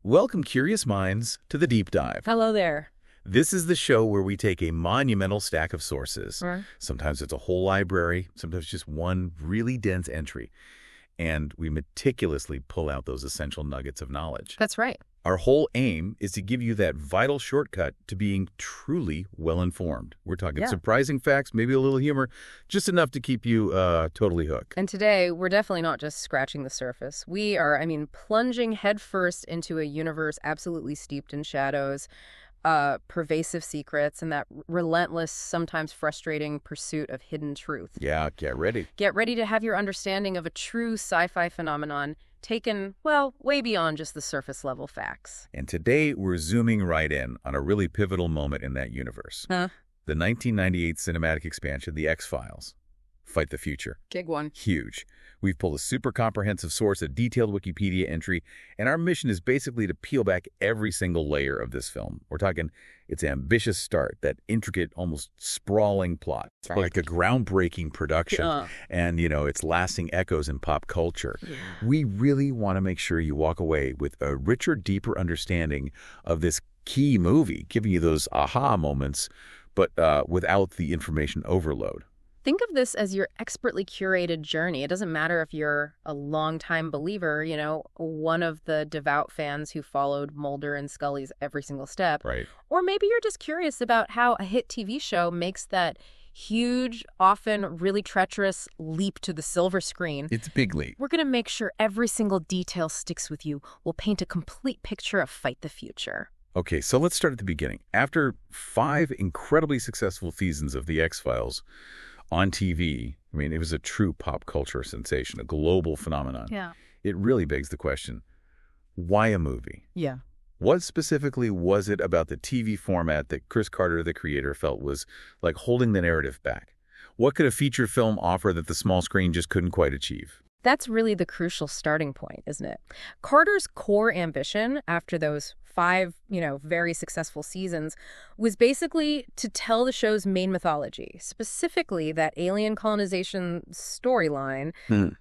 Welcome, curious minds, to the Deep Dive. Hello there. This is the show where we take a monumental stack of sources. Sometimes it's a whole library, sometimes just one really dense entry. And we meticulously pull out those essential nuggets of knowledge. That's right. Our whole aim is to give you that vital shortcut to being truly well-informed. We're talking surprising facts, maybe a little humor, just enough to keep you totally hooked. And today, we're definitely not just scratching the surface. We are, plunging headfirst into a universe absolutely steeped in shadows, pervasive secrets, and that relentless, sometimes frustrating pursuit of hidden truth. Yeah, get ready. Get ready to have your understanding of a true sci-fi phenomenon taken, well, way beyond just the surface-level facts. And today, we're zooming right in on a really pivotal moment in that universe. The 1998 cinematic expansion, The X-Files. Fight the future. Big one. Huge. We've pulled a super comprehensive source, a detailed Wikipedia entry, and our mission is basically to peel back every single layer of this film. We're talking its ambitious start, that intricate, almost sprawling plot. It's like a groundbreaking production, and, its lasting echoes in pop culture. We really want to make sure you walk away with a richer, deeper understanding of this key movie, giving you those aha moments, but without the information overload. Think of this as your expertly curated journey. It doesn't matter if you're a longtime believer, one of the devout fans who followed Mulder and Scully's every single step. Right. Or maybe you're just curious about how a hit TV show makes that huge, often really treacherous leap to the silver screen. It's a big leap. We're going to make sure every single detail sticks with you. We'll paint a complete picture of Fight the Future. Okay, so let's start at the beginning. After 5 incredibly successful seasons of The X-Files, on TV, it was a true pop culture sensation, a global phenomenon. Yeah. It really begs the question, why a movie? Yeah. What specifically was it about the TV format that Chris Carter, the creator, felt was like holding the narrative back? What could a feature film offer that the small screen just couldn't quite achieve? That's really the crucial starting point, isn't it? Carter's core ambition after those 5, very successful seasons was basically to tell the show's main mythology, specifically that alien colonization storyline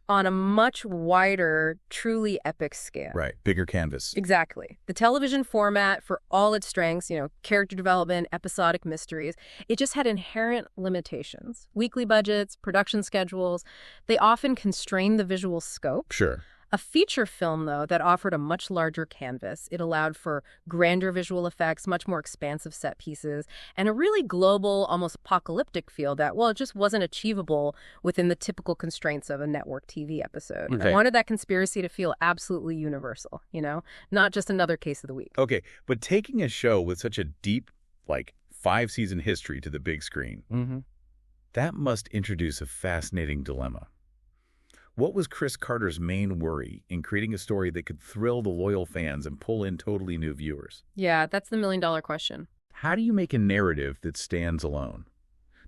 on a much wider, truly epic scale. Right. Bigger canvas. Exactly. The television format, for all its strengths, character development, episodic mysteries, it just had inherent limitations. Weekly budgets, production schedules, they often constrained the visual scope. Sure. A feature film, though, that offered a much larger canvas. It allowed for grander visual effects, much more expansive set pieces, and a really global, almost apocalyptic feel that, it just wasn't achievable within the typical constraints of a network TV episode. Okay. I wanted that conspiracy to feel absolutely universal, not just another case of the week. Okay, but taking a show with such a deep, 5-season history to the big screen, that must introduce a fascinating dilemma. What was Chris Carter's main worry in creating a story that could thrill the loyal fans and pull in totally new viewers? Yeah, that's the million-dollar question. How do you make a narrative that stands alone,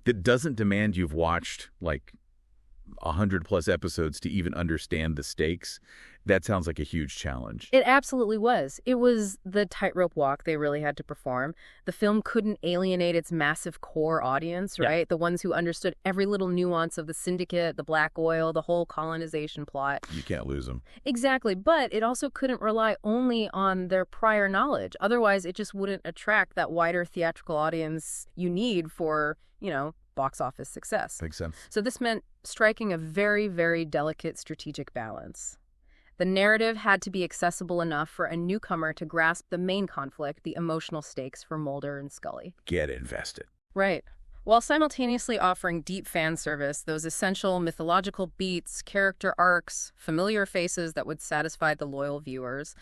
that doesn't demand you've watched 100+ episodes to even understand the stakes? That sounds like a huge challenge. It absolutely was. It was the tightrope walk they really had to perform. The film couldn't alienate its massive core audience, right? Yeah. The ones who understood every little nuance of the syndicate, the black oil, the whole colonization plot. You can't lose them. Exactly. But it also couldn't rely only on their prior knowledge. Otherwise, it just wouldn't attract that wider theatrical audience you need for, box office success. Makes sense. So this meant striking a very, very delicate strategic balance. The narrative had to be accessible enough for a newcomer to grasp the main conflict, the emotional stakes for Mulder and Scully. Get invested. Right. While simultaneously offering deep fan service, those essential mythological beats, character arcs, familiar faces that would satisfy the loyal viewers.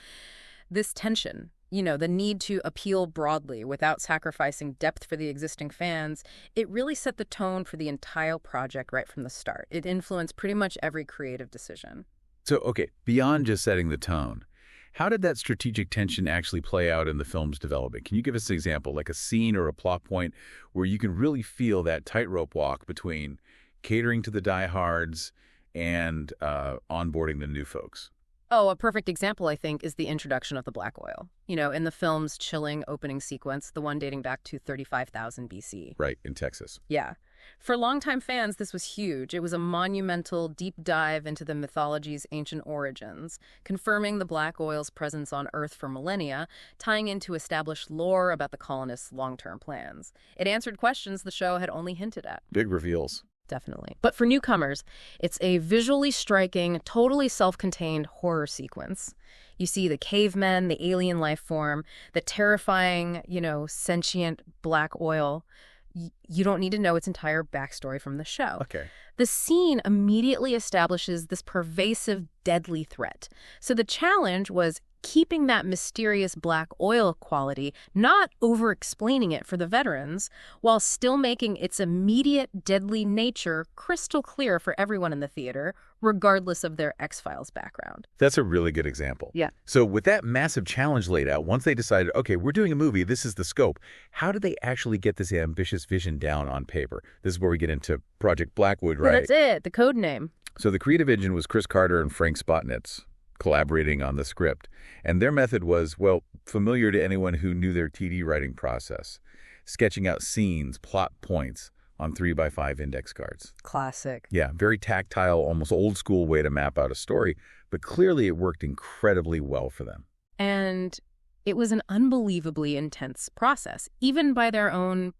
This tension, the need to appeal broadly without sacrificing depth for the existing fans, it really set the tone for the entire project right from the start. It influenced pretty much every creative decision. So, okay, beyond just setting the tone, how did that strategic tension actually play out in the film's development? Can you give us an example, like a scene or a plot point where you can really feel that tightrope walk between catering to the diehards and onboarding the new folks? Oh, a perfect example, I think, is the introduction of the black oil. In the film's chilling opening sequence, the one dating back to 35,000 BC. Right, in Texas. Yeah. For longtime fans, this was huge. It was a monumental deep dive into the mythology's ancient origins, confirming the black oil's presence on Earth for millennia, tying into established lore about the colonists' long-term plans. It answered questions the show had only hinted at. Big reveals. Definitely. But for newcomers, it's a visually striking, totally self-contained horror sequence. You see the cavemen, the alien life form, the terrifying, sentient black oil. You don't need to know its entire backstory from the show. Okay. The scene immediately establishes this pervasive, deadly threat. So the challenge was keeping that mysterious black oil quality, not over-explaining it for the veterans, while still making its immediate deadly nature crystal clear for everyone in the theater, regardless of their X-Files background. That's a really good example. Yeah. So with that massive challenge laid out, once they decided, okay, we're doing a movie, this is the scope, how did they actually get this ambitious vision down on paper? This is where we get into Project Blackwood, right? Well, that's it, the code name. So the creative engine was Chris Carter and Frank Spotnitz collaborating on the script. And their method was, well, familiar to anyone who knew their TD writing process, sketching out scenes, plot points on 3x5 index cards. Classic. Yeah, very tactile, almost old school way to map out a story, but clearly it worked incredibly well for them. And it was an unbelievably intense process, even by their own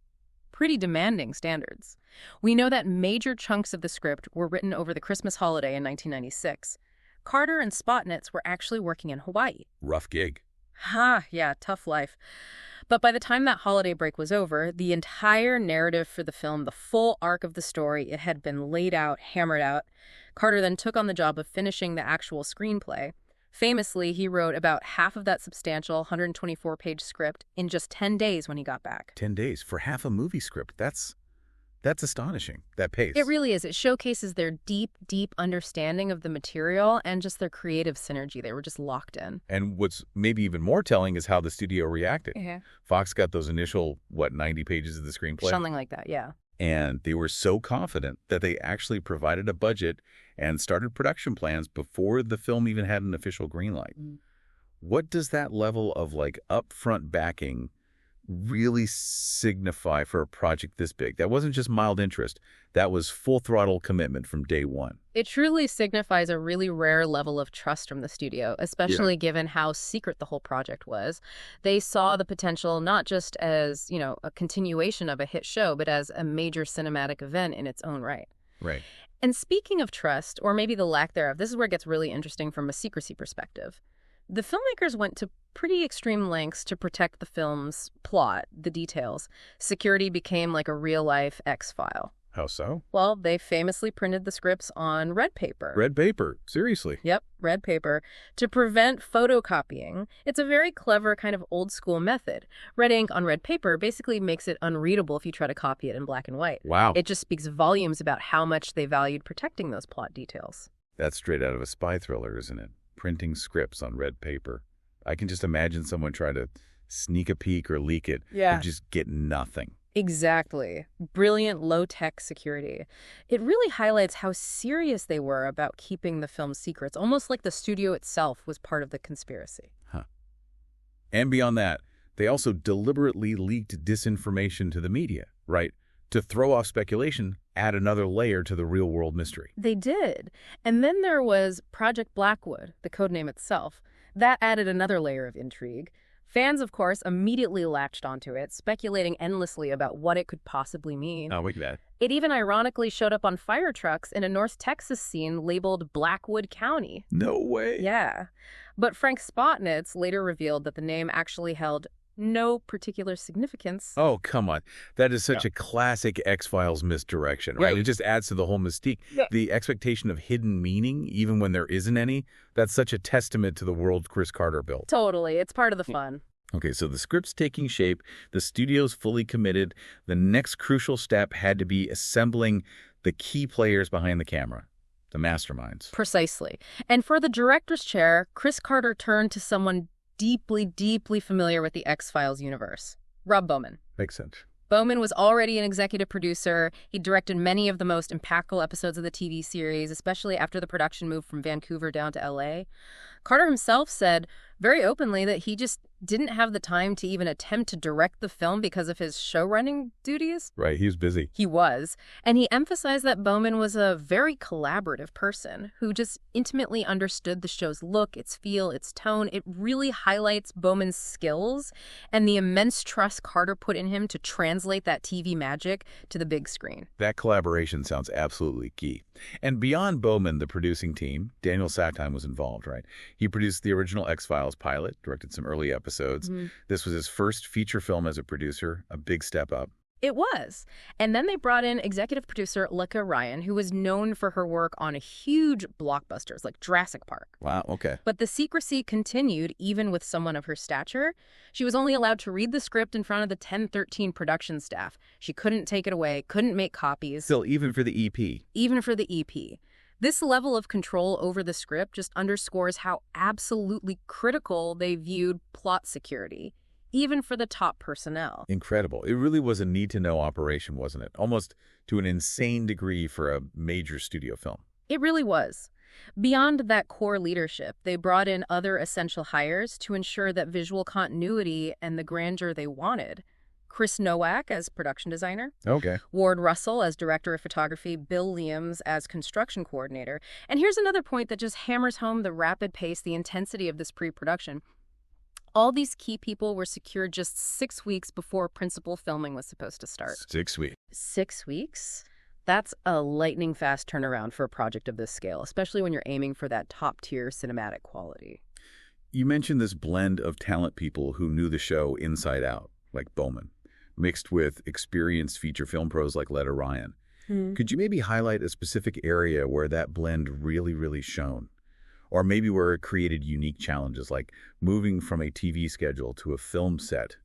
pretty demanding standards. We know that major chunks of the script were written over the Christmas holiday in 1996. Carter and Spotnitz were actually working in Hawaii. Rough gig. Yeah, tough life. But by the time that holiday break was over, the entire narrative for the film, the full arc of the story, it had been laid out, hammered out. Carter then took on the job of finishing the actual screenplay. Famously, he wrote about half of that substantial 124-page script in just 10 days when he got back. 10 days for half a movie script. That's astonishing, that pace. It really is. It showcases their deep, deep understanding of the material and just their creative synergy. They were just locked in. And what's maybe even more telling is how the studio reacted. Yeah. Fox got those initial, 90 pages of the screenplay? Something like that, yeah. And they were so confident that they actually provided a budget and started production plans before the film even had an official green light. What does that level of upfront backing really signify for a project this big? That wasn't just mild interest. That was full throttle commitment from day one. It truly signifies a really rare level of trust from the studio, especially given how secret the whole project was. They saw the potential not just as, a continuation of a hit show, but as a major cinematic event in its own right. Right. And speaking of trust, or maybe the lack thereof, this is where it gets really interesting from a secrecy perspective. The filmmakers went to pretty extreme lengths to protect the film's plot, the details. Security became like a real-life X-file. How so? Well, they famously printed the scripts on red paper. Red paper? Seriously? Yep, red paper. To prevent photocopying. It's a very clever kind of old-school method. Red ink on red paper basically makes it unreadable if you try to copy it in black and white. Wow. It just speaks volumes about how much they valued protecting those plot details. That's straight out of a spy thriller, isn't it? Printing scripts on red paper. I can just imagine someone try to sneak a peek or leak it and just get nothing. Exactly. Brilliant low-tech security. It really highlights how serious they were about keeping the film's secrets, almost like the studio itself was part of the conspiracy. And beyond that, they also deliberately leaked disinformation to the media, right? To throw off speculation, add another layer to the real-world mystery. They did. And then there was Project Blackwood, the codename itself. That added another layer of intrigue. Fans, of course, immediately latched onto it, speculating endlessly about what it could possibly mean. Oh, look at that. It even ironically showed up on fire trucks in a North Texas scene labeled Blackwood County. No way. Yeah. But Frank Spotnitz later revealed that the name actually held no particular significance. Oh, come on. That is such a classic X-Files misdirection, right? Yeah. It just adds to the whole mystique. Yeah. The expectation of hidden meaning, even when there isn't any, that's such a testament to the world Chris Carter built. Totally. It's part of the fun. Okay, so the script's taking shape, the studio's fully committed. The next crucial step had to be assembling the key players behind the camera, the masterminds. Precisely. And for the director's chair, Chris Carter turned to someone deeply, deeply familiar with the X-Files universe, Rob Bowman. Makes sense. Bowman was already an executive producer. He directed many of the most impactful episodes of the TV series, especially after the production moved from Vancouver down to LA. Carter himself said very openly that he just didn't have the time to even attempt to direct the film because of his show-running duties. Right, he was busy. He was. And he emphasized that Bowman was a very collaborative person who just intimately understood the show's look, its feel, its tone. It really highlights Bowman's skills and the immense trust Carter put in him to translate that TV magic to the big screen. That collaboration sounds absolutely key. And beyond Bowman, the producing team, Daniel Sackheim was involved, right? He produced the original X-Files pilot, directed some early episodes. This was his first feature film as a producer, a big step up. It was. And then they brought in executive producer Lecca Ryan, who was known for her work on huge blockbusters like Jurassic Park. Wow, okay. But the secrecy continued even with someone of her stature. She was only allowed to read the script in front of the 1013 production staff. She couldn't take it away, couldn't make copies. Still, even for the EP. Even for the EP. This level of control over the script just underscores how absolutely critical they viewed plot security, even for the top personnel. Incredible. It really was a need-to-know operation, wasn't it? Almost to an insane degree for a major studio film. It really was. Beyond that core leadership, they brought in other essential hires to ensure that visual continuity and the grandeur they wanted. Chris Nowak as production designer. Okay. Ward Russell as director of photography. Bill Liams as construction coordinator. And here's another point that just hammers home the rapid pace, the intensity of this pre-production. All these key people were secured just 6 weeks before principal filming was supposed to start. 6 weeks. 6 weeks? That's a lightning-fast turnaround for a project of this scale, especially when you're aiming for that top-tier cinematic quality. You mentioned this blend of talent people who knew the show inside out, like Bowman, mixed with experienced feature film pros like Lecca Ryan. Could you maybe highlight a specific area where that blend really shone? Or maybe where it created unique challenges, like moving from a TV schedule to a film set?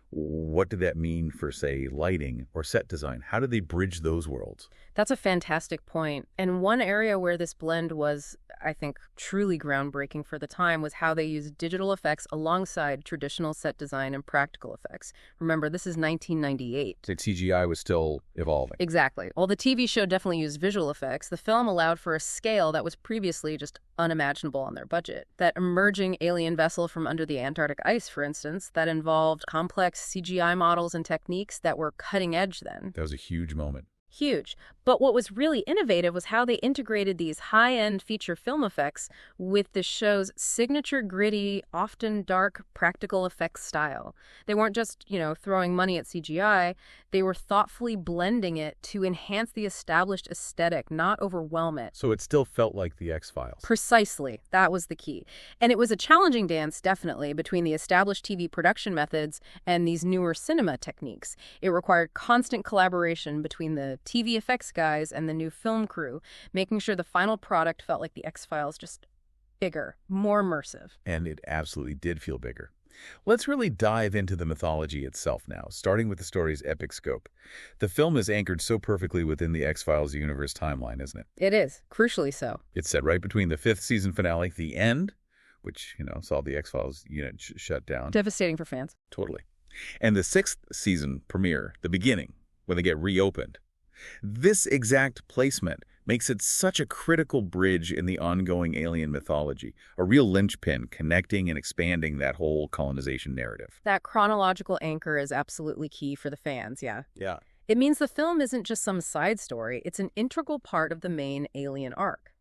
What did that mean for, say, lighting or set design? How did they bridge those worlds? That's a fantastic point. And one area where this blend was, I think, truly groundbreaking for the time was how they used digital effects alongside traditional set design and practical effects. Remember, this is 1998. The CGI was still evolving. Exactly. While the TV show definitely used visual effects, the film allowed for a scale that was previously just unimaginable on their budget. That emerging alien vessel from under the Antarctic ice, for instance, that involved complex CGI models and techniques that were cutting edge then. That was a huge moment. Huge. But what was really innovative was how they integrated these high-end feature film effects with the show's signature gritty, often dark, practical effects style. They weren't just, throwing money at CGI. They were thoughtfully blending it to enhance the established aesthetic, not overwhelm it. So it still felt like the X-Files. Precisely. That was the key. And it was a challenging dance, definitely, between the established TV production methods and these newer cinema techniques. It required constant collaboration between the TV effects guys and the new film crew, making sure the final product felt like the X-Files, just bigger, more immersive. And it absolutely did feel bigger. Let's really dive into the mythology itself now, starting with the story's epic scope. The film is anchored so perfectly within the X-Files universe timeline, isn't it? It is, crucially so. It's set right between the 5th season finale, The End, which, saw the X-Files unit shut down. Devastating for fans. Totally. And the 6th season premiere, The Beginning, when they get reopened. This exact placement makes it such a critical bridge in the ongoing alien mythology, a real linchpin connecting and expanding that whole colonization narrative. That chronological anchor is absolutely key for the fans, yeah. Yeah. It means the film isn't just some side story, it's an integral part of the main alien arc.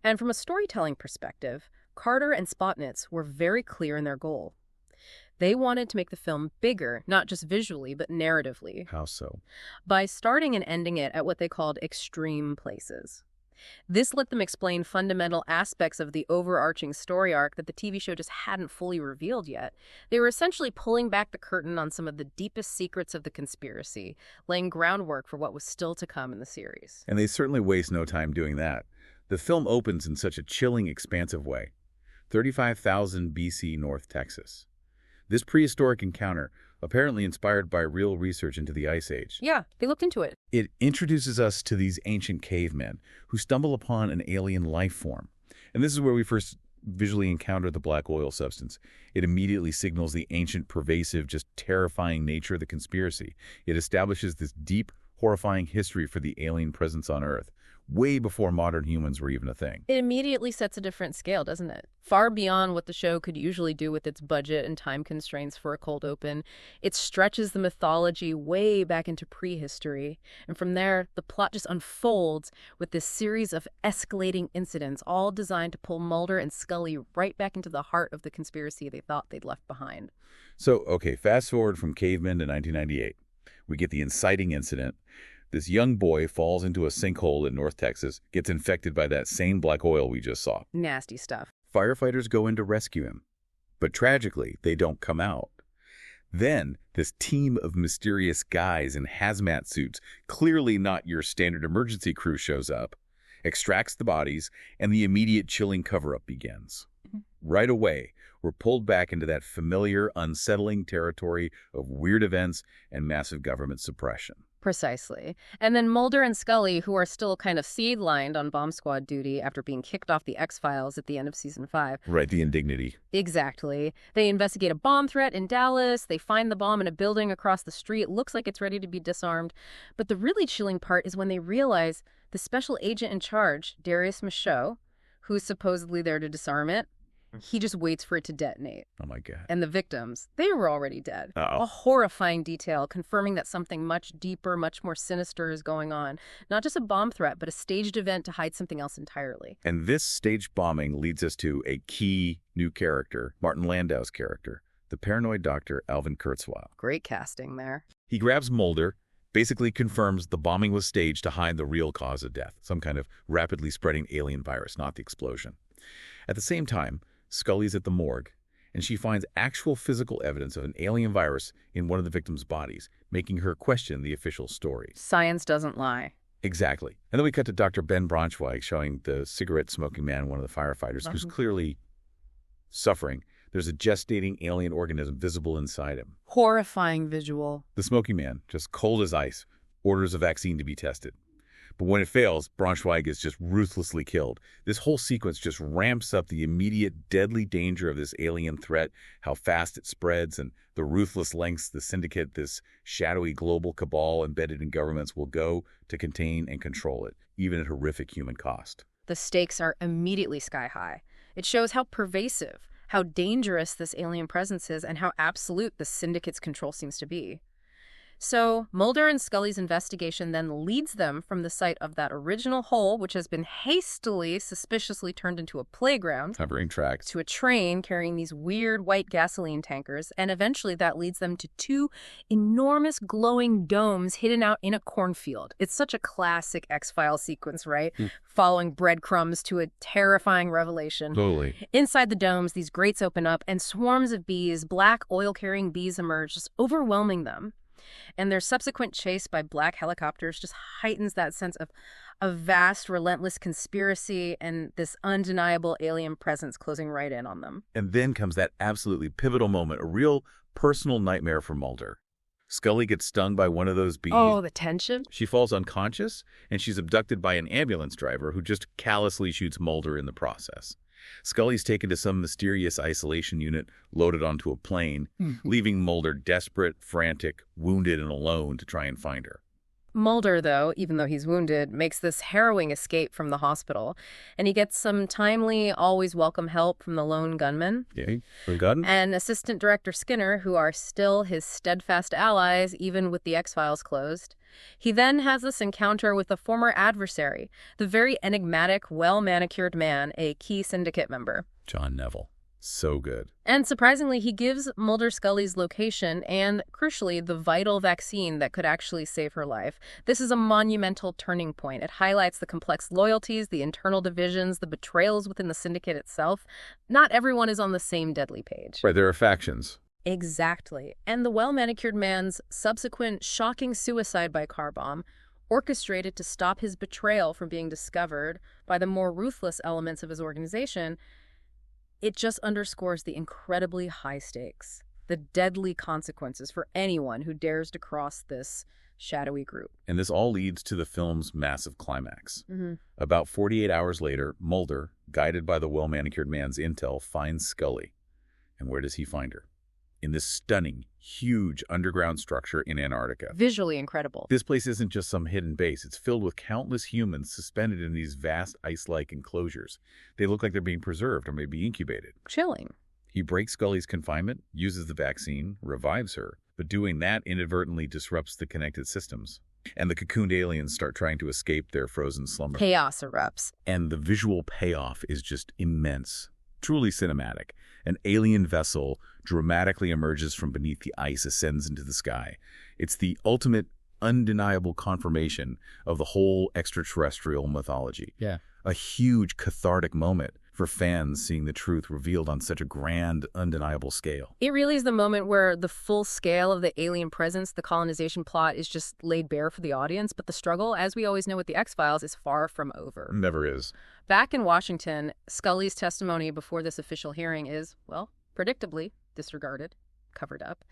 And from a storytelling perspective, Carter and Spotnitz were very clear in their goal. They wanted to make the film bigger, not just visually, but narratively. How so? By starting and ending it at what they called extreme places. This let them explain fundamental aspects of the overarching story arc that the TV show just hadn't fully revealed yet. They were essentially pulling back the curtain on some of the deepest secrets of the conspiracy, laying groundwork for what was still to come in the series. And they certainly waste no time doing that. The film opens in such a chilling, expansive way. 35,000 BC North Texas. This prehistoric encounter, apparently inspired by real research into the Ice Age. Yeah, they looked into it. It introduces us to these ancient cavemen who stumble upon an alien life form. And this is where we first visually encounter the black oil substance. It immediately signals the ancient, pervasive, just terrifying nature of the conspiracy. It establishes this deep, horrifying history for the alien presence on Earth, way before modern humans were even a thing. It immediately sets a different scale, doesn't it? Far beyond what the show could usually do with its budget and time constraints for a cold open. It stretches the mythology way back into prehistory. And from there, the plot just unfolds with this series of escalating incidents, all designed to pull Mulder and Scully right back into the heart of the conspiracy they thought they'd left behind. So, okay, fast forward from Cavemen to 1998. We get the Inciting Incident. This young boy falls into a sinkhole in North Texas, gets infected by that same black oil we just saw. Nasty stuff. Firefighters go in to rescue him. But tragically, they don't come out. Then, this team of mysterious guys in hazmat suits, clearly not your standard emergency crew, shows up, extracts the bodies, and the immediate chilling cover-up begins. Right away, we're pulled back into that familiar, unsettling territory of weird events and massive government suppression. Precisely. And then Mulder and Scully, who are still kind of sidelined on bomb squad duty after being kicked off the X-Files at the end of season 5. Right, the indignity. Exactly. They investigate a bomb threat in Dallas. They find the bomb in a building across the street. It looks like it's ready to be disarmed. But the really chilling part is when they realize the special agent in charge, Darius Michaud, who's supposedly there to disarm it, he just waits for it to detonate. Oh, my God. And the victims, they were already dead. Uh-oh. A horrifying detail confirming that something much deeper, much more sinister is going on. Not just a bomb threat, but a staged event to hide something else entirely. And this staged bombing leads us to a key new character, Martin Landau's character, the paranoid doctor Alvin Kurzweil. Great casting there. He grabs Mulder, basically confirms the bombing was staged to hide the real cause of death, some kind of rapidly spreading alien virus, not the explosion. At the same time, Scully's at the morgue, and she finds actual physical evidence of an alien virus in one of the victims' bodies, making her question the official story. Science doesn't lie. Exactly. And then we cut to Dr. Ben Braunschweig showing the cigarette-smoking man, one of the firefighters, who's clearly suffering. There's a gestating alien organism visible inside him. Horrifying visual. The smoking man, just cold as ice, orders a vaccine to be tested. But when it fails, Braunschweig is just ruthlessly killed. This whole sequence just ramps up the immediate deadly danger of this alien threat, how fast it spreads, and the ruthless lengths the syndicate, this shadowy global cabal embedded in governments, will go to contain and control it, even at horrific human cost. The stakes are immediately sky high. It shows how pervasive, how dangerous this alien presence is, and how absolute the syndicate's control seems to be. So Mulder and Scully's investigation then leads them from the site of that original hole, which has been hastily, suspiciously turned into a playground, Hovering tracks. to a train carrying these weird white gasoline tankers, and eventually that leads them to 2 enormous glowing domes hidden out in a cornfield. It's such a classic X-Files sequence, right? Following breadcrumbs to a terrifying revelation. Totally. Inside the domes, these grates open up, and swarms of bees, black oil-carrying bees, emerge, just overwhelming them. And their subsequent chase by black helicopters just heightens that sense of a vast, relentless conspiracy and this undeniable alien presence closing right in on them. And then comes that absolutely pivotal moment, a real personal nightmare for Mulder. Scully gets stung by one of those bees. Oh, the tension? She falls unconscious, and she's abducted by an ambulance driver who just callously shoots Mulder in the process. Scully's taken to some mysterious isolation unit, loaded onto a plane, leaving Mulder desperate, frantic, wounded, and alone to try and find her. Mulder, though, even though he's wounded, makes this harrowing escape from the hospital, and he gets some timely, always welcome help from the lone gunman. Yeah, from gun? And Assistant Director Skinner, who are still his steadfast allies, even with the X-Files closed. He then has this encounter with a former adversary, the very enigmatic, well-manicured man, a key syndicate member. John Neville. So good. And surprisingly, he gives Mulder Scully's location and, crucially, the vital vaccine that could actually save her life. This is a monumental turning point. It highlights the complex loyalties, the internal divisions, the betrayals within the syndicate itself. Not everyone is on the same deadly page. Right, there are factions. Exactly. And the well-manicured man's subsequent shocking suicide by car bomb, orchestrated to stop his betrayal from being discovered by the more ruthless elements of his organization, it just underscores the incredibly high stakes, the deadly consequences for anyone who dares to cross this shadowy group. And this all leads to the film's massive climax. Mm-hmm. About 48 hours later, Mulder, guided by the well-manicured man's intel, finds Scully. And where does he find her? in this stunning, huge underground structure in Antarctica. Visually incredible. This place isn't just some hidden base. It's filled with countless humans suspended in these vast ice-like enclosures. They look like they're being preserved or maybe incubated. Chilling. He breaks Scully's confinement, uses the vaccine, revives her, but doing that inadvertently disrupts the connected systems. And the cocooned aliens start trying to escape their frozen slumber. Chaos erupts. And the visual payoff is just immense. Truly cinematic. An alien vessel dramatically emerges from beneath the ice, ascends into the sky. It's the ultimate, undeniable confirmation of the whole extraterrestrial mythology. Yeah. A huge cathartic moment for fans seeing the truth revealed on such a grand, undeniable scale. It really is the moment where the full scale of the alien presence, the colonization plot, is just laid bare for the audience, but the struggle, as we always know with the X-Files, is far from over. Never is. Back in Washington, Scully's testimony before this official hearing is, well, predictably disregarded, covered up.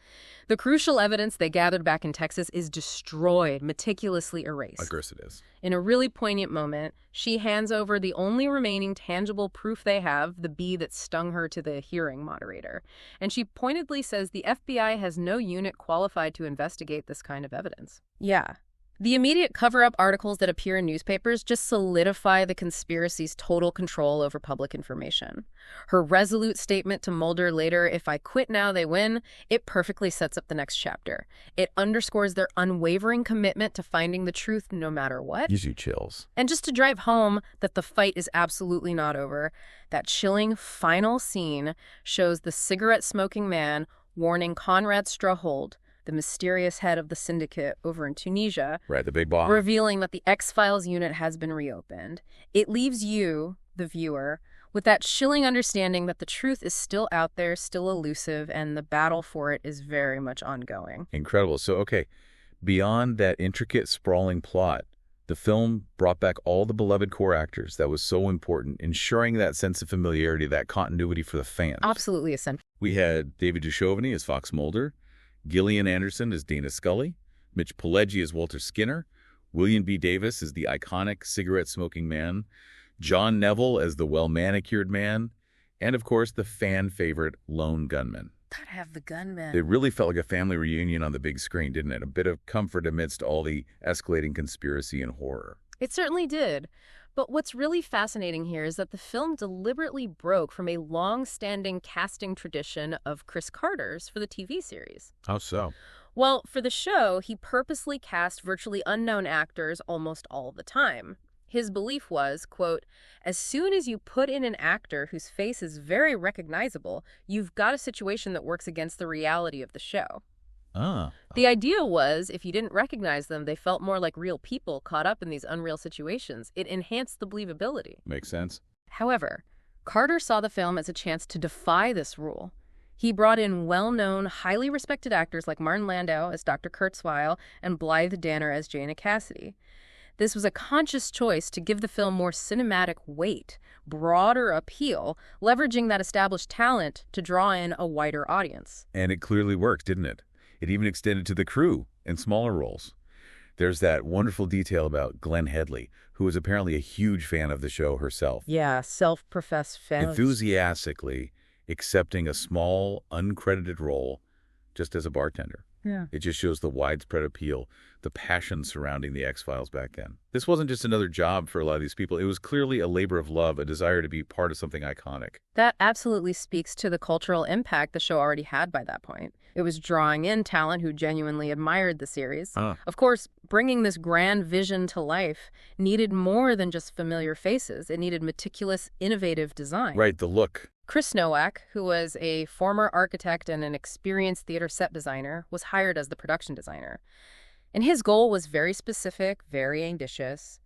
The crucial evidence they gathered back in Texas is destroyed, meticulously erased. Of course it is. In a really poignant moment, she hands over the only remaining tangible proof they have, the bee that stung her, to the hearing moderator. And she pointedly says the FBI has no unit qualified to investigate this kind of evidence. Yeah. The immediate cover-up articles that appear in newspapers just solidify the conspiracy's total control over public information. Her resolute statement to Mulder later, "If I quit now, they win," it perfectly sets up the next chapter. It underscores their unwavering commitment to finding the truth no matter what. Gives you chills. And just to drive home that the fight is absolutely not over, that chilling final scene shows the cigarette-smoking man warning Conrad Strahold, the mysterious head of the syndicate over in Tunisia, Right, the big boss. revealing that the X-Files unit has been reopened. It leaves you, the viewer, with that chilling understanding that the truth is still out there, still elusive, and the battle for it is very much ongoing. Incredible. So, okay, beyond that intricate, sprawling plot, the film brought back all the beloved core actors. That was so important, ensuring that sense of familiarity, that continuity for the fans. Absolutely essential. We had David Duchovny as Fox Mulder, Gillian Anderson as Dana Scully, Mitch Pileggi as Walter Skinner, William B. Davis as the iconic cigarette-smoking man, John Neville as the well-manicured man, and, of course, the fan-favorite lone gunman. Gotta have the gunman. It really felt like a family reunion on the big screen, didn't it? A bit of comfort amidst all the escalating conspiracy and horror. It certainly did. But what's really fascinating here is that the film deliberately broke from a long-standing casting tradition of Chris Carter's for the TV series. How so? Well, for the show, he purposely cast virtually unknown actors almost all the time. His belief was, quote, "As soon as you put in an actor whose face is very recognizable, you've got a situation that works against the reality of the show." The idea was, if you didn't recognize them, they felt more like real people caught up in these unreal situations. It enhanced the believability. Makes sense. However, Carter saw the film as a chance to defy this rule. He brought in well-known, highly respected actors like Martin Landau as Dr. Kurzweil and Blythe Danner as Jaina Cassidy. This was a conscious choice to give the film more cinematic weight, broader appeal, leveraging that established talent to draw in a wider audience. And it clearly worked, didn't it? It even extended to the crew in smaller roles. There's that wonderful detail about Glenn Headley, who was apparently a huge fan of the show herself. Yeah, self-professed fan. Enthusiastically accepting a small, uncredited role just as a bartender. Yeah. It just shows the widespread appeal, the passion surrounding the X-Files back then. This wasn't just another job for a lot of these people. It was clearly a labor of love, a desire to be part of something iconic. That absolutely speaks to the cultural impact the show already had by that point. It was drawing in talent who genuinely admired the series. Of course, bringing this grand vision to life needed more than just familiar faces. It needed meticulous, innovative design. Right, the look. Chris Nowak, who was a former architect and an experienced theater set designer, was hired as the production designer. And his goal was very specific, very ambitious: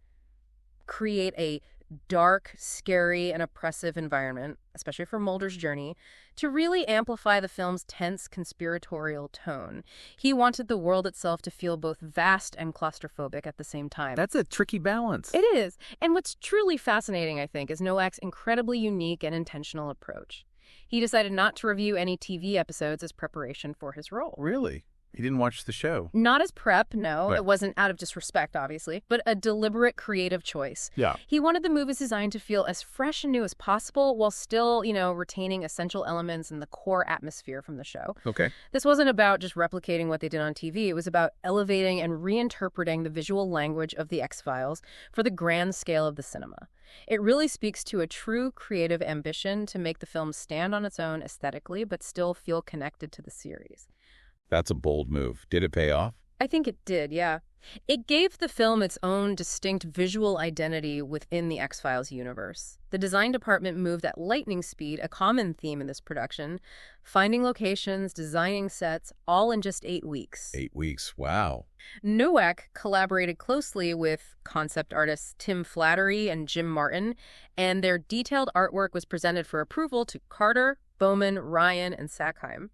create a dark, scary, and oppressive environment, especially for Mulder's journey, to really amplify the film's tense, conspiratorial tone. He wanted the world itself to feel both vast and claustrophobic at the same time. That's a tricky balance. It is. And what's truly fascinating, I think, is Nowak's incredibly unique and intentional approach. He decided not to review any TV episodes as preparation for his role. Really? He didn't watch the show. Not as prep, no. Right. It wasn't out of disrespect, obviously, but a deliberate creative choice. Yeah. He wanted the movie's design to feel as fresh and new as possible while still, retaining essential elements and the core atmosphere from the show. Okay. This wasn't about just replicating what they did on TV. It was about elevating and reinterpreting the visual language of the X-Files for the grand scale of the cinema. It really speaks to a true creative ambition to make the film stand on its own aesthetically, but still feel connected to the series. That's a bold move. Did it pay off? I think it did, yeah. It gave the film its own distinct visual identity within the X-Files universe. The design department moved at lightning speed, a common theme in this production, finding locations, designing sets, all in just 8 weeks. 8 weeks. Wow. Nowak collaborated closely with concept artists Tim Flattery and Jim Martin, and their detailed artwork was presented for approval to Carter, Bowman, Ryan, and Sackheim.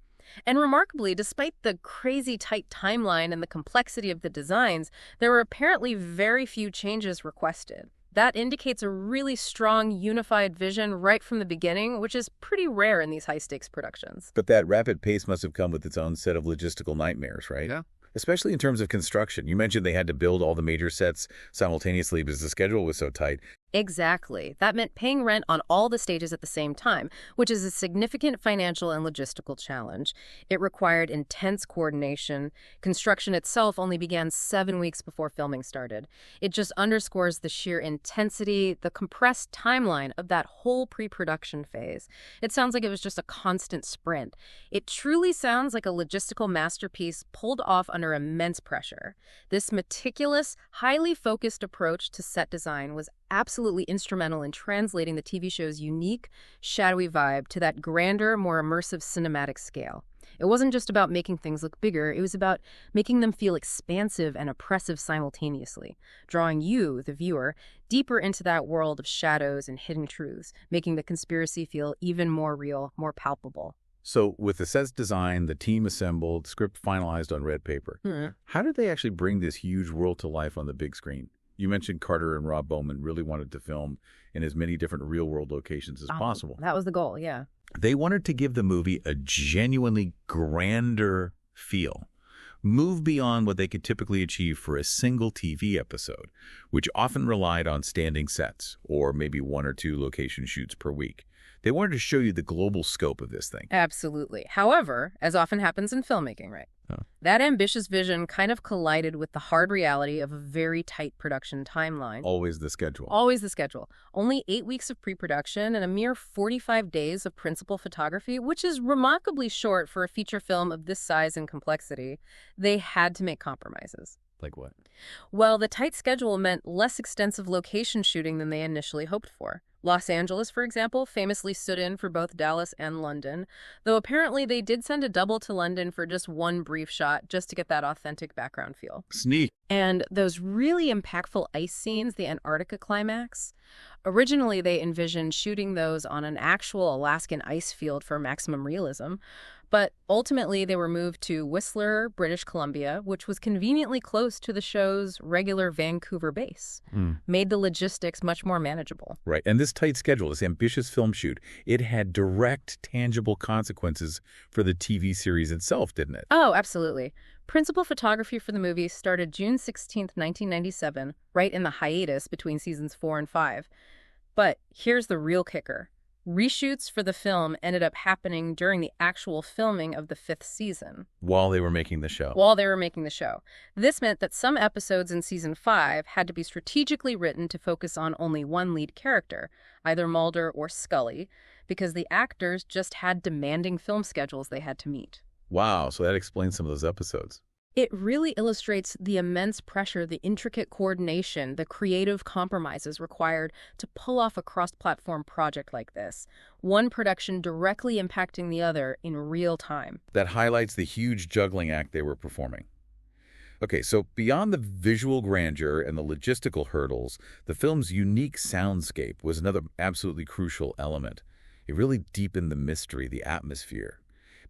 And remarkably, despite the crazy tight timeline and the complexity of the designs, there were apparently very few changes requested. That indicates a really strong, unified vision right from the beginning, which is pretty rare in these high-stakes productions. But that rapid pace must have come with its own set of logistical nightmares, right? Yeah. Especially in terms of construction. You mentioned they had to build all the major sets simultaneously because the schedule was so tight. Exactly. That meant paying rent on all the stages at the same time, which is a significant financial and logistical challenge. It required intense coordination. Construction itself only began 7 weeks before filming started. It just underscores the sheer intensity, the compressed timeline of that whole pre-production phase. It sounds like it was just a constant sprint. It truly sounds like a logistical masterpiece pulled off under immense pressure. This meticulous, highly focused approach to set design was absolutely instrumental in translating the TV show's unique, shadowy vibe to that grander, more immersive cinematic scale. It wasn't just about making things look bigger, it was about making them feel expansive and oppressive simultaneously, drawing you, the viewer, deeper into that world of shadows and hidden truths, making the conspiracy feel even more real, more palpable. So with the sets designed, the team assembled, script finalized on red paper, how did they actually bring this huge world to life on the big screen? You mentioned Carter and Rob Bowman really wanted to film in as many different real-world locations as possible. That was the goal, yeah. They wanted to give the movie a genuinely grander feel, move beyond what they could typically achieve for a single TV episode, which often relied on standing sets or maybe 1 or 2 location shoots per week. They wanted to show you the global scope of this thing. Absolutely. However, as often happens in filmmaking, right? That ambitious vision kind of collided with the hard reality of a very tight production timeline. Always the schedule. Always the schedule. Only 8 weeks of pre-production and a mere 45 days of principal photography, which is remarkably short for a feature film of this size and complexity. They had to make compromises. Like what? Well, the tight schedule meant less extensive location shooting than they initially hoped for. Los Angeles, for example, famously stood in for both Dallas and London, though apparently they did send a double to London for just one brief shot just to get that authentic background feel. Sneak. And those really impactful ice scenes, the Antarctica climax, originally they envisioned shooting those on an actual Alaskan ice field for maximum realism, but ultimately they were moved to Whistler, British Columbia, which was conveniently close to the show's regular Vancouver base, made the logistics much more manageable. Right, and this tight schedule, this ambitious film shoot, it had direct, tangible consequences for the TV series itself, didn't it? Oh, absolutely. Principal photography for the movie started June 16, 1997, right in the hiatus between seasons 4 and 5. But here's the real kicker. Reshoots for the film ended up happening during the actual filming of the 5th season. While they were making the show. This meant that some episodes in season 5 had to be strategically written to focus on only one lead character, either Mulder or Scully, because the actors just had demanding film schedules they had to meet. Wow, so that explains some of those episodes. It really illustrates the immense pressure, the intricate coordination, the creative compromises required to pull off a cross-platform project like this, one production directly impacting the other in real time. That highlights the huge juggling act they were performing. Okay, so beyond the visual grandeur and the logistical hurdles, the film's unique soundscape was another absolutely crucial element. It really deepened the mystery, the atmosphere.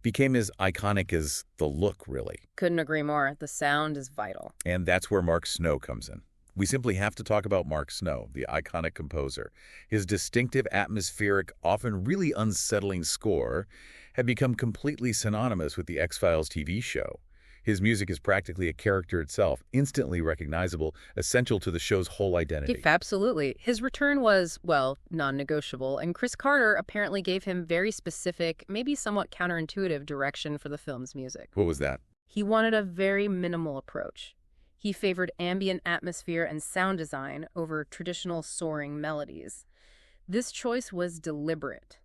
Became as iconic as the look, really. Couldn't agree more. The sound is vital. And that's where Mark Snow comes in. We simply have to talk about Mark Snow, the iconic composer. His distinctive, atmospheric, often really unsettling score had become completely synonymous with the X-Files TV show. His music is practically a character itself, instantly recognizable, essential to the show's whole identity. Absolutely. His return was, well, non-negotiable, and Chris Carter apparently gave him very specific, maybe somewhat counterintuitive direction for the film's music. What was that? He wanted a very minimal approach. He favored ambient atmosphere and sound design over traditional soaring melodies. This choice was deliberate.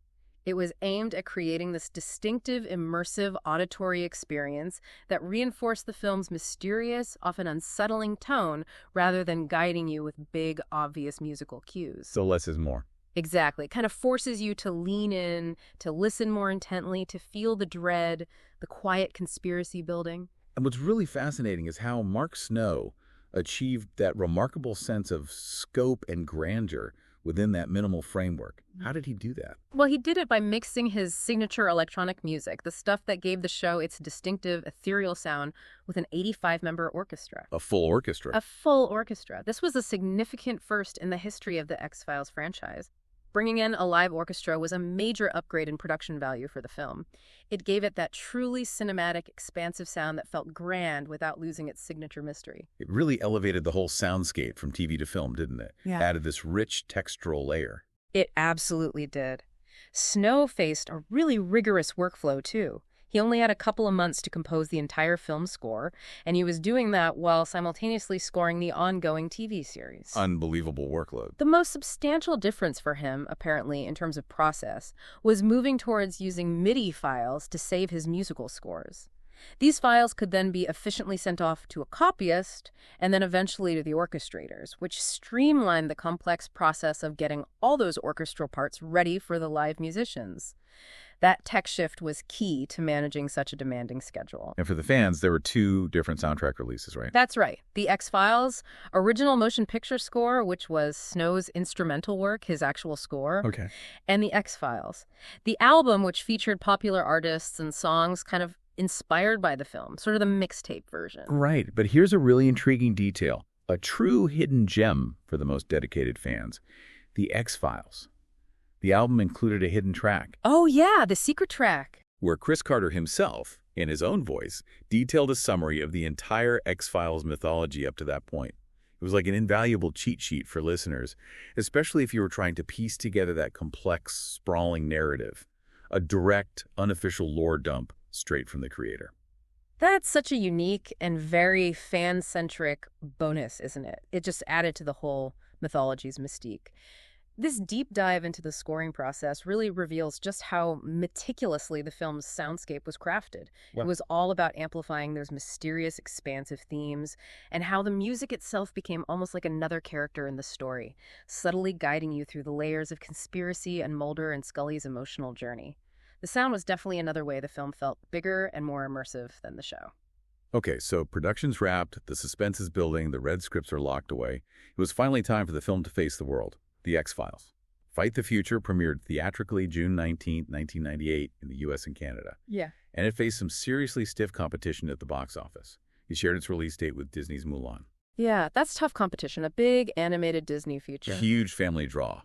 It was aimed at creating this distinctive, immersive auditory experience that reinforced the film's mysterious, often unsettling tone rather than guiding you with big, obvious musical cues. So less is more. Exactly. It kind of forces you to lean in, to listen more intently, to feel the dread, the quiet conspiracy building. And what's really fascinating is how Mark Snow achieved that remarkable sense of scope and grandeur within that minimal framework. How did he do that? Well, he did it by mixing his signature electronic music, the stuff that gave the show its distinctive, ethereal sound, with an 85-member orchestra. A full orchestra. A full orchestra. This was a significant first in the history of the X-Files franchise. Bringing in a live orchestra was a major upgrade in production value for the film. It gave it that truly cinematic, expansive sound that felt grand without losing its signature mystery. It really elevated the whole soundscape from TV to film, didn't it? Yeah. Added this rich textural layer. It absolutely did. Snow faced a really rigorous workflow, too. He only had a couple of months to compose the entire film score, and he was doing that while simultaneously scoring the ongoing TV series. Unbelievable workload. The most substantial difference for him, apparently, in terms of process, was moving towards using MIDI files to save his musical scores. These files could then be efficiently sent off to a copyist and then eventually to the orchestrators, which streamlined the complex process of getting all those orchestral parts ready for the live musicians. That tech shift was key to managing such a demanding schedule. And for the fans, there were two different soundtrack releases, right? That's right. The X-Files original motion picture score, which was Snow's instrumental work, his actual score, Okay. and the X-Files. The album, which featured popular artists and songs kind of inspired by the film, sort of the mixtape version. Right, but here's a really intriguing detail. A true hidden gem for the most dedicated fans. The X-Files. The album included a hidden track. Oh yeah, the secret track. Where Chris Carter himself, in his own voice, detailed a summary of the entire X-Files mythology up to that point. It was like an invaluable cheat sheet for listeners, especially if you were trying to piece together that complex, sprawling narrative. A direct, unofficial lore dump straight from the creator. That's such a unique and very fan-centric bonus, isn't it? It just added to the whole mythology's mystique. This deep dive into the scoring process really reveals just how meticulously the film's soundscape was crafted. Wow. It was all about amplifying those mysterious, expansive themes, and how the music itself became almost like another character in the story, subtly guiding you through the layers of conspiracy and Mulder and Scully's emotional journey. The sound was definitely another way the film felt bigger and more immersive than the show. Okay, so production's wrapped, the suspense is building, the red scripts are locked away. It was finally time for the film to face the world. The X-Files. Fight the Future premiered theatrically June 19, 1998 in the U.S. and Canada. Yeah. And it faced some seriously stiff competition at the box office. It shared its release date with Disney's Mulan. Yeah, that's tough competition. A big animated Disney feature. Huge family draw.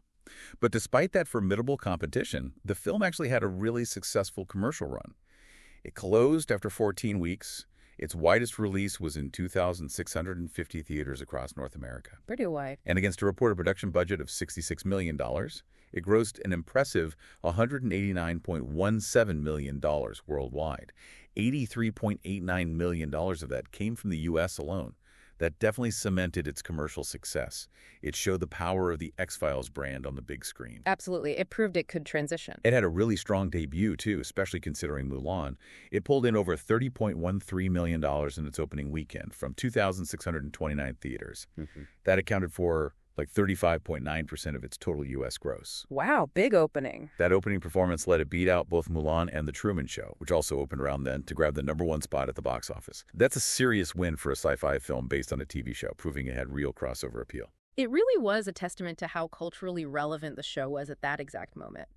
But despite that formidable competition, the film actually had a really successful commercial run. It closed after 14 weeks. Its widest release was in 2,650 theaters across North America. Pretty wide. And against a reported production budget of $66 million, it grossed an impressive $189.17 million worldwide. $83.89 million of that came from the U.S. alone. That definitely cemented its commercial success. It showed the power of the X-Files brand on the big screen. Absolutely. It proved it could transition. It had a really strong debut, too, especially considering Mulan. It pulled in over $30.13 million in its opening weekend from 2,629 theaters. That accounted for like 35.9% of its total U.S. gross. Wow, big opening. That opening performance let it beat out both Mulan and The Truman Show, which also opened around then to grab the #1 spot at the box office. That's a serious win for a sci-fi film based on a TV show, proving it had real crossover appeal. It really was a testament to how culturally relevant the show was at that exact moment.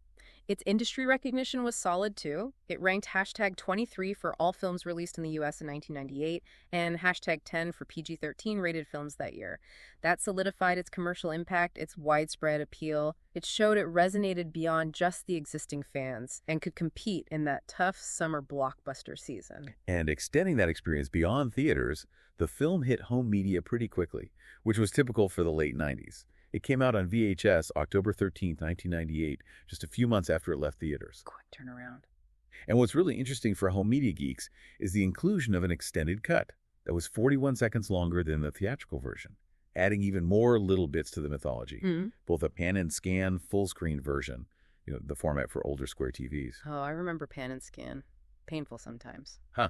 Its industry recognition was solid, too. It ranked hashtag 23 for all films released in the U.S. in 1998 and hashtag 10 for PG-13 rated films that year. That solidified its commercial impact, its widespread appeal. It showed it resonated beyond just the existing fans and could compete in that tough summer blockbuster season. And extending that experience beyond theaters, the film hit home media pretty quickly, which was typical for the late 90s. It came out on VHS October 13, 1998, just a few months after it left theaters. Quick turnaround. And what's really interesting for home media geeks is the inclusion of an extended cut that was 41 seconds longer than the theatrical version, adding even more little bits to the mythology, both a pan and scan full-screen version, the format for older square TVs. Oh, I remember pan and scan. Painful sometimes. Huh.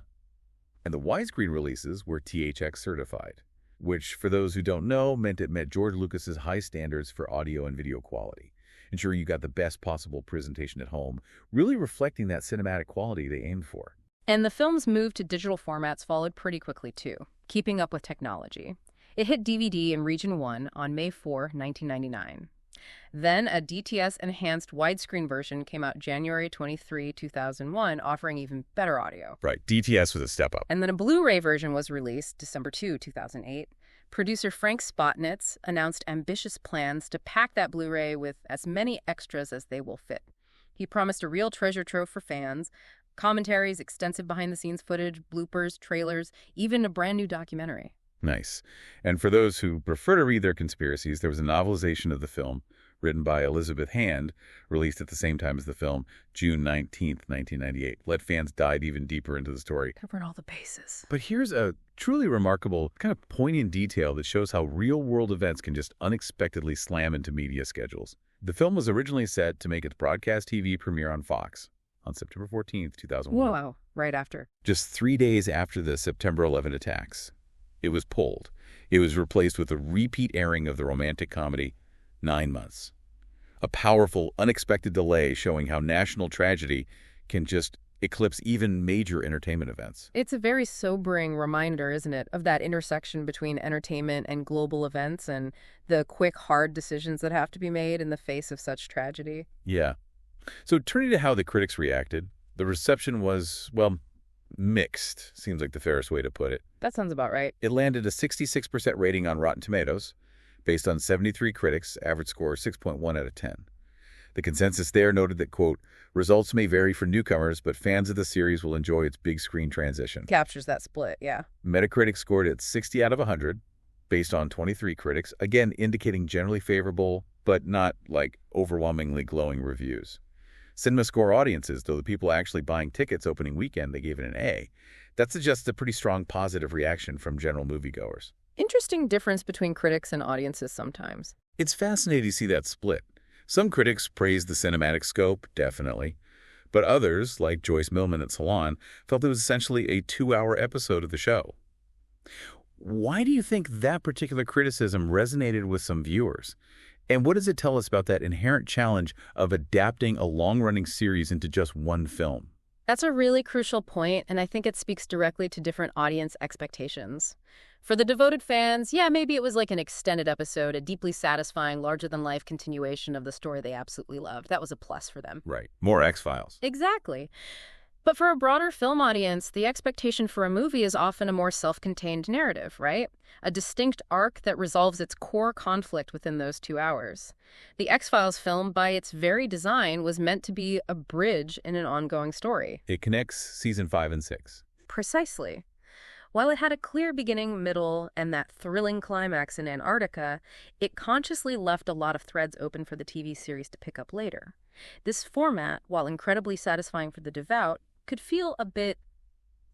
And the widescreen releases were THX certified, which, for those who don't know, meant it met George Lucas's high standards for audio and video quality, ensuring you got the best possible presentation at home, really reflecting that cinematic quality they aimed for. And the film's move to digital formats followed pretty quickly, too, keeping up with technology. It hit DVD in Region 1 on May 4, 1999. Then a DTS-enhanced widescreen version came out January 23, 2001, offering even better audio. Right, DTS was a step up. And then a Blu-ray version was released December 2, 2008. Producer Frank Spotnitz announced ambitious plans to pack that Blu-ray with as many extras as they will fit. He promised a real treasure trove for fans, commentaries, extensive behind-the-scenes footage, bloopers, trailers, even a brand new documentary. Nice. And for those who prefer to read their conspiracies, there was a novelization of the film written by Elizabeth Hand, released at the same time as the film, June 19th, 1998. Let fans dive even deeper into the story. Covering all the bases. But here's a truly remarkable, kind of poignant detail that shows how real-world events can just unexpectedly slam into media schedules. The film was originally set to make its broadcast TV premiere on Fox on September 14th, 2001. Whoa, right after. Just 3 days after the September 11 attacks. It was pulled. It was replaced with a repeat airing of the romantic comedy, 9 Months. A powerful, unexpected delay showing how national tragedy can just eclipse even major entertainment events. It's a very sobering reminder, isn't it, of that intersection between entertainment and global events and the quick, hard decisions that have to be made in the face of such tragedy. Yeah. So turning to how the critics reacted, the reception was, well, mixed, seems like the fairest way to put it. That sounds about right. It landed a 66% rating on Rotten Tomatoes, based on 73 critics, average score 6.1 out of 10. The consensus there noted that, quote, results may vary for newcomers, but fans of the series will enjoy its big screen transition. Captures that split, yeah. Metacritic scored it 60 out of 100, based on 23 critics, again indicating generally favorable, but not, overwhelmingly glowing reviews. CinemaScore audiences, though the people actually buying tickets opening weekend, they gave it an A. That suggests a pretty strong positive reaction from general moviegoers. Interesting difference between critics and audiences sometimes. It's fascinating to see that split. Some critics praised the cinematic scope, definitely. But others, like Joyce Millman at Salon, felt it was essentially a 2-hour episode of the show. Why do you think that particular criticism resonated with some viewers? And what does it tell us about that inherent challenge of adapting a long-running series into just one film? That's a really crucial point, and I think it speaks directly to different audience expectations. For the devoted fans, yeah, maybe it was like an extended episode, a deeply satisfying, larger-than-life continuation of the story they absolutely loved. That was a plus for them. Right. More X-Files. Exactly. But for a broader film audience, the expectation for a movie is often a more self-contained narrative, right? A distinct arc that resolves its core conflict within those 2 hours. The X-Files film, by its very design, was meant to be a bridge in an ongoing story. It connects season 5 and 6. Precisely. While it had a clear beginning, middle, and that thrilling climax in Antarctica, it consciously left a lot of threads open for the TV series to pick up later. This format, while incredibly satisfying for the devout, could feel a bit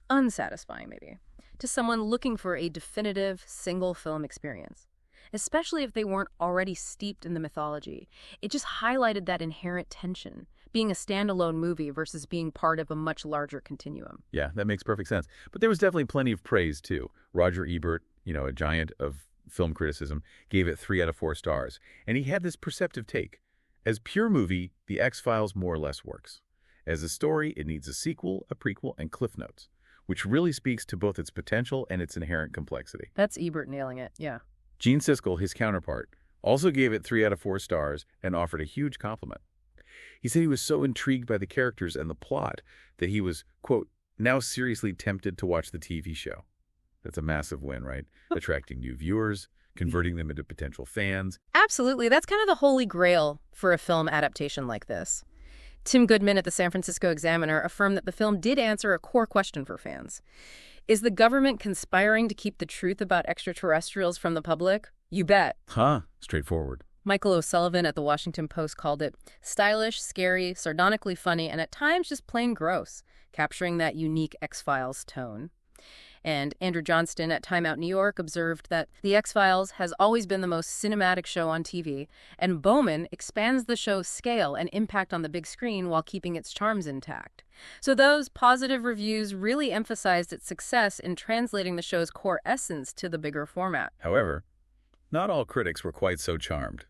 unsatisfying, maybe, to someone looking for a definitive single-film experience, especially if they weren't already steeped in the mythology. It just highlighted that inherent tension, being a standalone movie versus being part of a much larger continuum. Yeah, that makes perfect sense. But there was definitely plenty of praise, too. Roger Ebert, a giant of film criticism, gave it 3 out of 4 stars. And he had this perceptive take. As pure movie, The X-Files more or less works. As a story, it needs a sequel, a prequel, and cliff notes, which really speaks to both its potential and its inherent complexity. That's Ebert nailing it, yeah. Gene Siskel, his counterpart, also gave it 3 out of 4 stars and offered a huge compliment. He said he was so intrigued by the characters and the plot that he was, quote, now seriously tempted to watch the TV show. That's a massive win, right? Attracting new viewers, converting them into potential fans. Absolutely. That's kind of the holy grail for a film adaptation like this. Tim Goodman at the San Francisco Examiner affirmed that the film did answer a core question for fans. Is the government conspiring to keep the truth about extraterrestrials from the public? You bet. Huh. Straightforward. Michael O'Sullivan at the Washington Post called it stylish, scary, sardonically funny, and at times just plain gross, capturing that unique X-Files tone. And Andrew Johnston at Time Out New York observed that The X-Files has always been the most cinematic show on TV, and Bowman expands the show's scale and impact on the big screen while keeping its charms intact. So those positive reviews really emphasized its success in translating the show's core essence to the bigger format. However, not all critics were quite so charmed.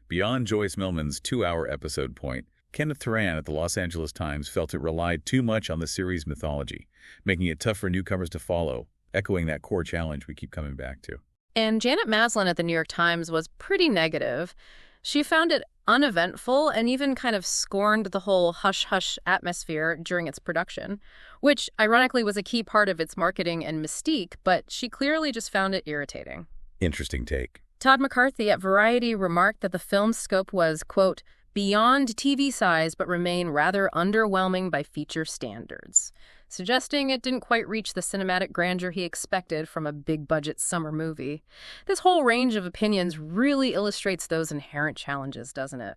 Beyond Joyce Millman's 2-hour episode point, Kenneth Turan at the Los Angeles Times felt it relied too much on the series' mythology, making it tough for newcomers to follow, echoing that core challenge we keep coming back to. And Janet Maslin at the New York Times was pretty negative. She found it uneventful and even kind of scorned the whole hush-hush atmosphere during its production, which ironically was a key part of its marketing and mystique, but she clearly just found it irritating. Interesting take. Todd McCarthy at Variety remarked that the film's scope was, quote, beyond TV size but remain rather underwhelming by feature standards, suggesting it didn't quite reach the cinematic grandeur he expected from a big-budget summer movie. This whole range of opinions really illustrates those inherent challenges, doesn't it?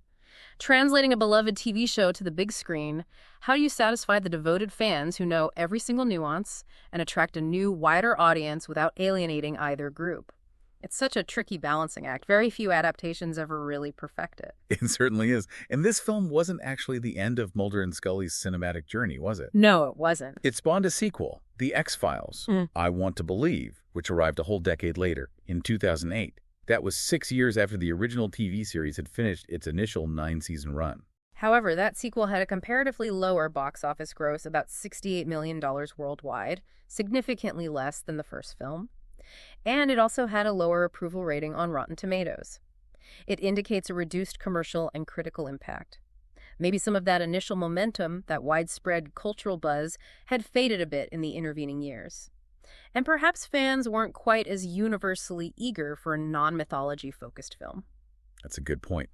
Translating a beloved TV show to the big screen, how do you satisfy the devoted fans who know every single nuance and attract a new, wider audience without alienating either group? It's such a tricky balancing act. Very few adaptations ever really perfect it. It certainly is. And this film wasn't actually the end of Mulder and Scully's cinematic journey, was it? No, it wasn't. It spawned a sequel, The X-Files, I Want to Believe, which arrived a whole decade later, in 2008. That was 6 years after the original TV series had finished its initial 9-season run. However, that sequel had a comparatively lower box office gross, about $68 million worldwide, significantly less than the first film. And it also had a lower approval rating on Rotten Tomatoes. It indicates a reduced commercial and critical impact. Maybe some of that initial momentum, that widespread cultural buzz, had faded a bit in the intervening years. And perhaps fans weren't quite as universally eager for a non-mythology-focused film. That's a good point.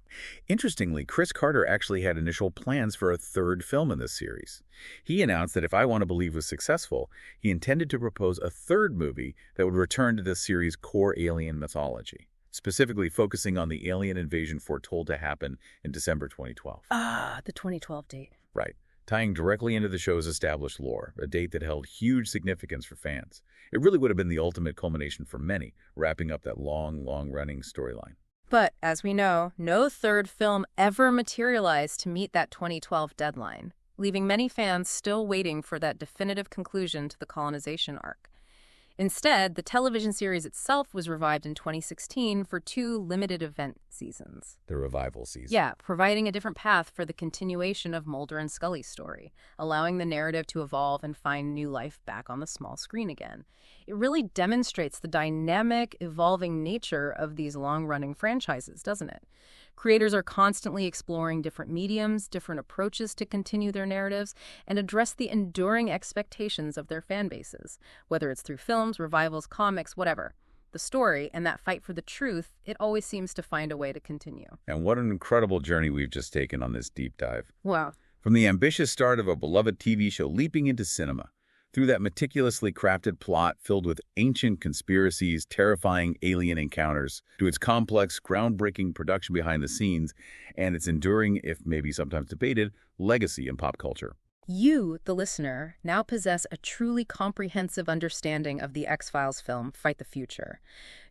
Interestingly, Chris Carter actually had initial plans for a third film in this series. He announced that if I Want to Believe was successful, he intended to propose a third movie that would return to the series' core alien mythology, specifically focusing on the alien invasion foretold to happen in December 2012. Ah, the 2012 date. Right, tying directly into the show's established lore, a date that held huge significance for fans. It really would have been the ultimate culmination for many, wrapping up that long-running storyline. But, as we know, no third film ever materialized to meet that 2012 deadline, leaving many fans still waiting for that definitive conclusion to the colonization arc. Instead, the television series itself was revived in 2016 for 2 limited event seasons. The revival season. Yeah, providing a different path for the continuation of Mulder and Scully's story, allowing the narrative to evolve and find new life back on the small screen again. It really demonstrates the dynamic, evolving nature of these long-running franchises, doesn't it? Creators are constantly exploring different mediums, different approaches to continue their narratives, and address the enduring expectations of their fan bases, whether it's through films, revivals, comics, whatever. The story and that fight for the truth, it always seems to find a way to continue. And what an incredible journey we've just taken on this deep dive. Wow. From the ambitious start of a beloved TV show leaping into cinema, through that meticulously crafted plot filled with ancient conspiracies, terrifying alien encounters, to its complex, groundbreaking production behind the scenes, and its enduring, if maybe sometimes debated, legacy in pop culture. You, the listener, now possess a truly comprehensive understanding of the X-Files film, Fight the Future.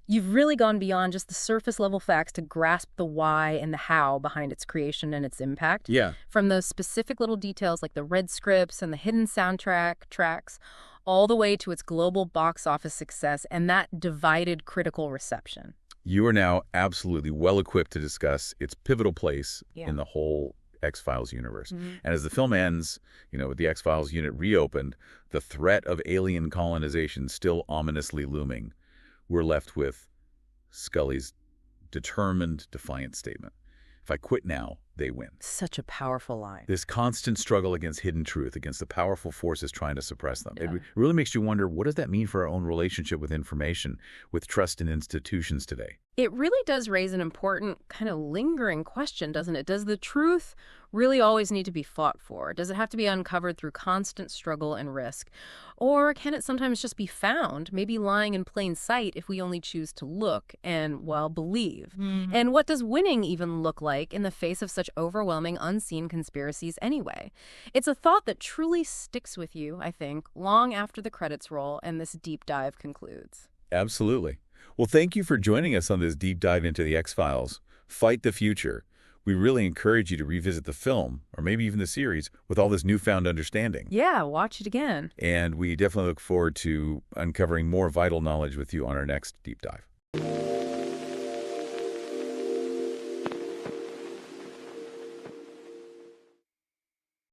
You've really gone beyond just the surface-level facts to grasp the why and the how behind its creation and its impact. Yeah. From those specific little details like the red scripts and the hidden soundtrack tracks, all the way to its global box office success and that divided critical reception. You are now absolutely well-equipped to discuss its pivotal place in the whole X-Files universe. And as the film ends, with the X-Files unit reopened, the threat of alien colonization still ominously looming, we're left with Scully's determined, defiant statement. If I quit now, they win. Such a powerful line. This constant struggle against hidden truth, against the powerful forces trying to suppress them. Yeah. It really makes you wonder, what does that mean for our own relationship with information, with trust in institutions today? It really does raise an important kind of lingering question, doesn't it? Does the truth really always need to be fought for? Does it have to be uncovered through constant struggle and risk? Or can it sometimes just be found, maybe lying in plain sight if we only choose to look and, well, believe? And what does winning even look like in the face of such overwhelming unseen conspiracies anyway? It's a thought that truly sticks with you, I think, long after the credits roll and this deep dive concludes. Absolutely. Well, thank you for joining us on this deep dive into the X-Files. Fight the future. We really encourage you to revisit the film, or maybe even the series, with all this newfound understanding. Yeah, watch it again. And we definitely look forward to uncovering more vital knowledge with you on our next deep dive.